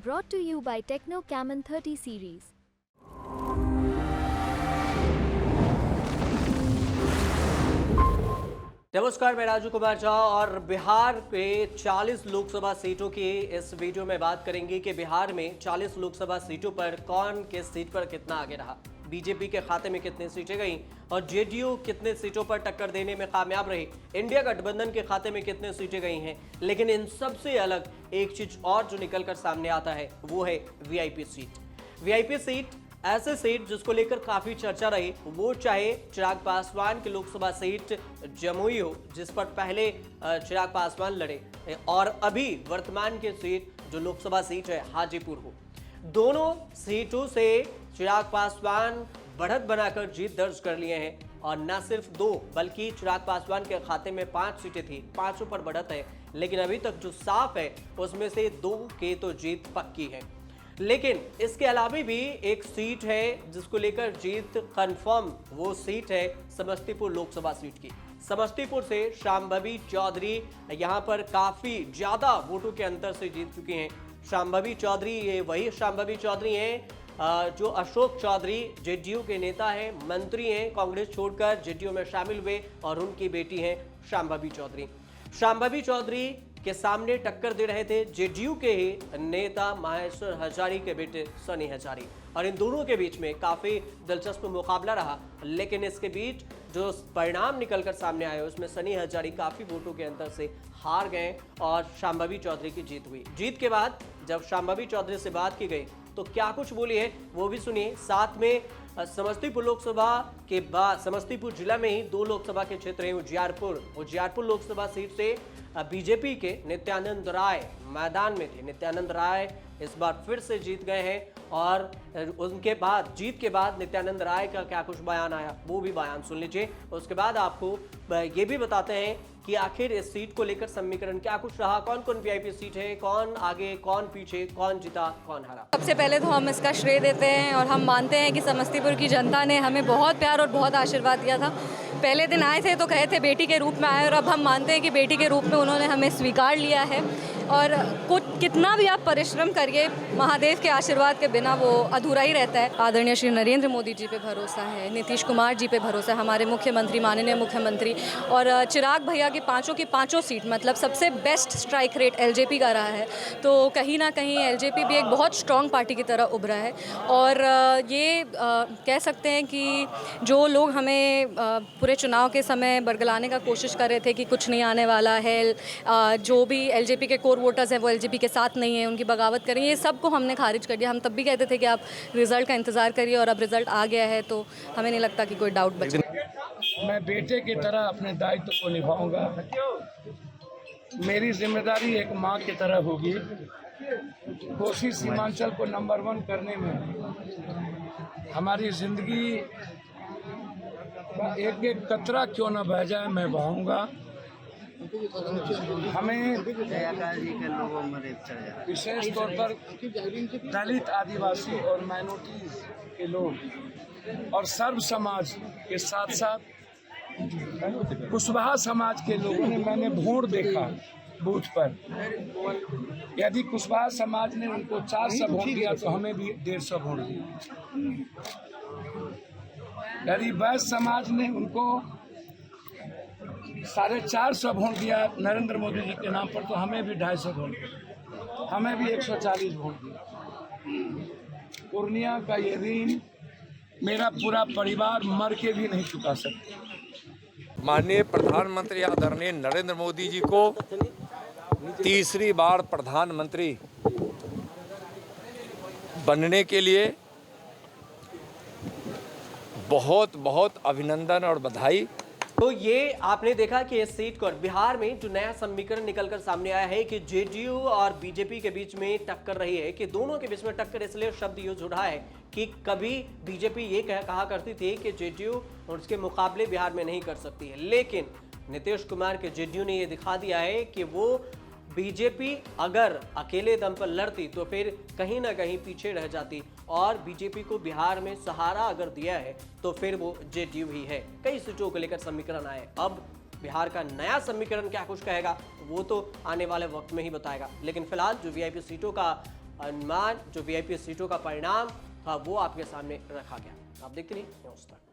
Brought to you by Techno Camon 30 series. नमस्कार, मैं राजू कुमार झा और बिहार पे 40 लोकसभा सीटों की इस वीडियो में बात करेंगे कि बिहार में 40 लोकसभा सीटों पर कौन किस सीट पर कितना आगे रहा, बीजेपी के खाते में कितनी सीटें गईं और जेडीयू कितने सीटों पर टक्कर देने में कामयाब रही, इंडिया गठबंधन के खाते में कितने सीटें गई हैं। लेकिन इन सबसे अलग एक चीज और जो निकलकर सामने आता है वो है वीआईपी सीट। वीआईपी सीट ऐसे सीट जिसको लेकर काफी चर्चा रही, वो चाहे चिराग पासवान की लोकसभा सीट जमुई हो जिस पर पहले चिराग पासवान लड़े, और अभी वर्तमान की सीट जो लोकसभा सीट है हाजीपुर हो। दोनों सीटों से चिराग पासवान बढ़त बनाकर जीत दर्ज कर लिए हैं और न सिर्फ 2 बल्कि चिराग पासवान के खाते में 5 सीटें थी, 5 पर बढ़त है। लेकिन अभी तक जो साफ है उसमें से 2 की तो जीत पक्की है। लेकिन इसके अलावा भी एक सीट है जिसको लेकर जीत कंफर्म, वो सीट है समस्तीपुर लोकसभा सीट की। समस्तीपुर से शांभवी चौधरी यहां पर काफी ज्यादा वोटों के अंतर से जीत चुकी हैं। शांभवी चौधरी ये वही शांभवी चौधरी हैं जो अशोक चौधरी जेडीयू के नेता हैं, मंत्री हैं, कांग्रेस छोड़कर जेडीयू में शामिल हुए और उनकी बेटी हैं शांभवी चौधरी। शांभवी चौधरी के सामने टक्कर दे रहे थे जेडीयू के ही नेता माहेश्वर हजारी के बेटे सनी हजारी, और इन दोनों के बीच में काफी दिलचस्प मुकाबला रहा। लेकिन इसके बीच जो परिणाम निकलकर सामने आए उसमें सनी हजारी काफी वोटों के अंतर से हार गए और शांभवी चौधरी की जीत हुई। जीत के बाद जब शांभवी चौधरी से बात की गई तो क्या कुछ बोली है वो भी सुनिए। साथ में समस्तीपुर लोकसभा के बाद समस्तीपुर जिला में ही 2 लोकसभा के क्षेत्र हैं उजियारपुर लोकसभा सीट से बीजेपी के नित्यानंद राय मैदान में थे। नित्यानंद राय इस बार फिर से जीत गए हैं और उनके बाद जीत के बाद नित्यानंद राय का क्या कुछ बयान आया वो भी बयान सुन लीजिए। उसके बाद आपको ये भी बताते हैं कि आखिर इस सीट को लेकर समीकरण क्या कुछ रहा, कौन कौन वीआईपी सीट है, कौन आगे कौन पीछे, कौन जीता कौन हारा। सबसे पहले तो हम इसका श्रेय देते हैं और हम मानते हैं कि समस्तीपुर की जनता ने हमें बहुत प्यार और बहुत आशीर्वाद दिया था। पहले दिन आए थे तो कहे थे बेटी के रूप में आए, और अब हम मानते हैं कि बेटी के रूप में उन्होंने हमें स्वीकार लिया है। और कुछ कितना भी आप परिश्रम करिए, महादेव के आशीर्वाद के बिना वो अधूरा ही रहता है। आदरणीय श्री नरेंद्र मोदी जी पे भरोसा है, नीतीश कुमार जी पे भरोसा है, हमारे मुख्यमंत्री माननीय मुख्यमंत्री, और चिराग भैया की पांचों सीट मतलब सबसे बेस्ट स्ट्राइक रेट एलजेपी का रहा है। तो कहीं ना कहीं एलजेपी भी एक बहुत स्ट्रॉन्ग पार्टी की तरह उभरा है। और ये कह सकते हैं कि जो लोग हमें पूरे चुनाव के समय बरगलाने का कोशिश कर रहे थे कि कुछ नहीं आने वाला है, जो भी एलजेपी के कोर वोटर्स हैं वो एलजेपी के साथ नहीं है, उनकी बगावत करें, ये सबको हमने खारिज कर दिया। हम तब भी कहते थे कि आप रिजल्ट का इंतज़ार करिए, और अब रिजल्ट आ गया है तो हमें नहीं लगता कि कोई डाउट बचे। मैं बेटे की तरह अपने दायित्व को निभाऊंगा। मेरी जिम्मेदारी एक माँ की तरह होगी। कोसी सीमांचल को नंबर 1 करने में हमारी जिंदगी का एक एक कतरा क्यों न बह जाए, मैं बहाऊंगा। हमें विशेष तौर पर दलित, आदिवासी और माइनॉरिटीज के लोग और सर्व समाज के साथ साथ कुशवाहा समाज के लोगों ने, मैंने वोट देखा बूथ पर। यदि कुशवाहा समाज ने उनको 400 वोट दिया तो हमें भी 150 वोट दिया। यदि वैश्य समाज ने उनको 450 वोट दिया नरेंद्र मोदी जी के नाम पर तो हमें भी 250 वोट दिया, हमें भी 140 वोट दिया। पूर्णिया का ये ऋण मेरा पूरा परिवार मर के भी नहीं चुका सकता। माननीय प्रधानमंत्री आदरणीय नरेंद्र मोदी जी को तीसरी बार प्रधानमंत्री बनने के लिए बहुत बहुत अभिनंदन और बधाई। तो ये आपने देखा कि इस सीट पर बिहार में जो नया समीकरण निकलकर सामने आया है कि जेडीयू और बीजेपी के बीच में टक्कर रही है, कि दोनों के बीच में टक्कर इसलिए शब्द यूज हो रहा है कि कभी बीजेपी ये कहा करती थी कि जेडीयू और उसके मुकाबले बिहार में नहीं कर सकती है, लेकिन नीतीश कुमार के जेडीयू ने ये दिखा दिया है कि वो बीजेपी अगर अकेले दम पर लड़ती तो फिर कहीं ना कहीं पीछे रह जाती, और बीजेपी को बिहार में सहारा अगर दिया है तो फिर वो जेडीयू ही है। कई सीटों को लेकर समीकरण आए, अब बिहार का नया समीकरण क्या कुछ कहेगा वो तो आने वाले वक्त में ही बताएगा। लेकिन फिलहाल जो वीआईपी सीटों का अनुमान जो वीआईपी सीटों का परिणाम था वो आपके सामने रखा गया। आप देखते रहिए न्यूज़ तक।